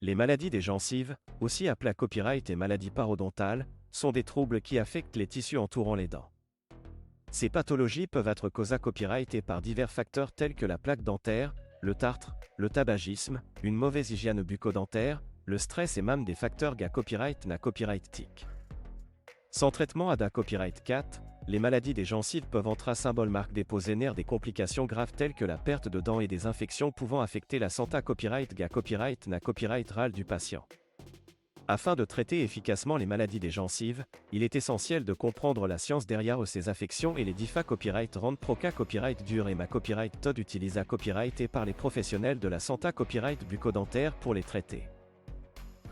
Les maladies des gencives, aussi appelées copyright et maladies parodontales, sont des troubles qui affectent les tissus entourant les dents. Ces pathologies peuvent être causées copyright par divers facteurs tels que la plaque dentaire, le tartre, le tabagisme, une mauvaise hygiène bucco-dentaire, le stress et même des facteurs copyright na copyright tic. Sans traitement à copyright 4, les maladies des gencives peuvent entrer symbole marque déposer des complications graves telles que la perte de dents et des infections pouvant affecter la santé copyright na copyright rale du patient. Afin de traiter efficacement les maladies des gencives, il est essentiel de comprendre la science derrière ces affections et les diffa copyright rend proca copyright dur et ma copyright todd utilisa copyright et par les professionnels de la santé copyright bucco-dentaire pour les traiter.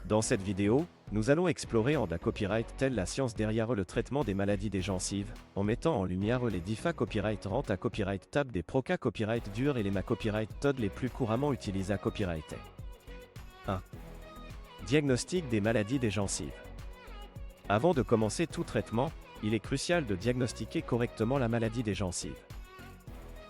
Dans cette vidéo, nous allons explorer en copyright telle la science derrière le traitement des maladies des gencives, en mettant en lumière les diffa copyright rend à copyright tab des proca copyright dur et les ma copyright todd les plus couramment utilisés copyright. 1. Diagnostic des maladies des gencives. Avant de commencer tout traitement, il est crucial de diagnostiquer correctement la maladie des gencives.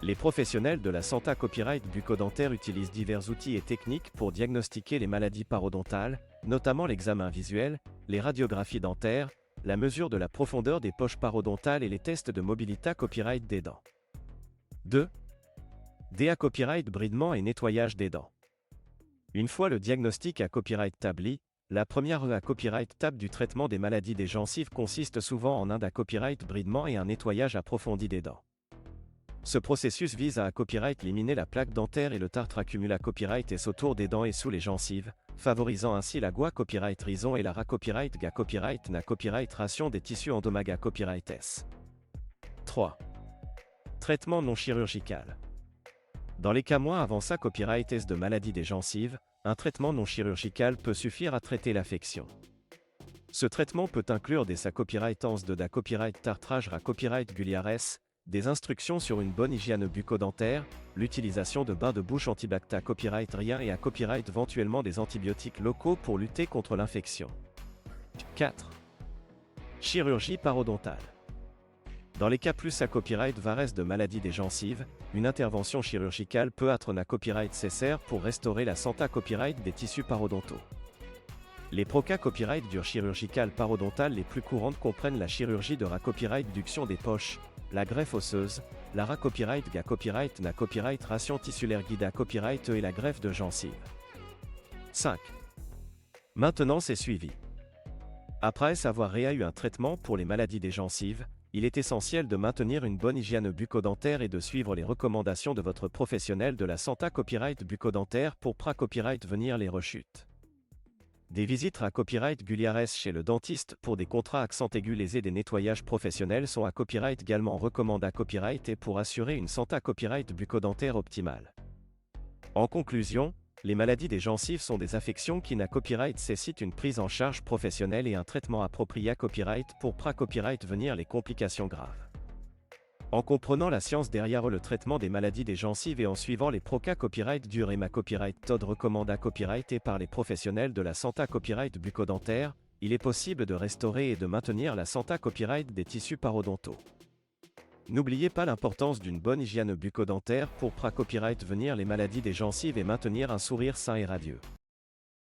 Les professionnels de la santé copyright bucco-dentaire utilisent divers outils et techniques pour diagnostiquer les maladies parodontales, notamment l'examen visuel, les radiographies dentaires, la mesure de la profondeur des poches parodontales et les tests de mobilité copyright des dents. 2. DA copyright bridement et nettoyage des dents. Une fois le diagnostic à copyright établi, la première copyright table du traitement des maladies des gencives consiste souvent en un copyright bridement et un nettoyage approfondi des dents. Ce processus vise à copyright éliminer la plaque dentaire et le tartre accumula copyright et autour des dents et sous les gencives, favorisant ainsi la copyright rison et la copyright copyright na copyright ration des tissus endomaga copyright S. 3. Traitement non chirurgical. Dans les cas moins avancés copyright S de maladie des gencives, un traitement non chirurgical peut suffire à traiter l'affection. Ce traitement peut inclure des copyrightance de copyright tartrage copyright guliares, des instructions sur une bonne hygiène bucco-dentaire, l'utilisation de bains de bouche antibacta copyright rien et copyright éventuellement des antibiotiques locaux pour lutter contre l'infection. 4. Chirurgie parodontale. Dans les cas plus copyright vares de maladie des gencives, une intervention chirurgicale peut être copyright nécessaire pour restaurer la santé copyright des tissus parodontaux. Les proca copyright dures chirurgicales parodontales les plus courantes comprennent la chirurgie de copyright duction des poches, la greffe osseuse, la copyright copyright na copyright ration tissulaire guida copyright et la greffe de gencive. 5. Maintenance et suivi. Après avoir eu un traitement pour les maladies des gencives, il est essentiel de maintenir une bonne hygiène bucco-dentaire et de suivre les recommandations de votre professionnel de la santé copyright bucco-dentaire pour copyright venir les rechutes. Des visites à copyright guliares chez le dentiste pour des contrats accent aigu lésés des nettoyages professionnels sont à copyright également recommandés à copyright et pour assurer une santé copyright bucco-dentaire optimale. En conclusion, les maladies des gencives sont des affections qui na copyright nécessitent une prise en charge professionnelle et un traitement approprié à copyright pour copyright venir les complications graves. En comprenant la science derrière le traitement des maladies des gencives et en suivant les proca copyright dur et ma copyright todd recommanda copyright et par les professionnels de la santé copyright bucco-dentaire, il est possible de restaurer et de maintenir la santé copyright des tissus parodontaux. N'oubliez pas l'importance d'une bonne hygiène bucco-dentaire pour copyright venir les maladies des gencives et maintenir un sourire sain et radieux.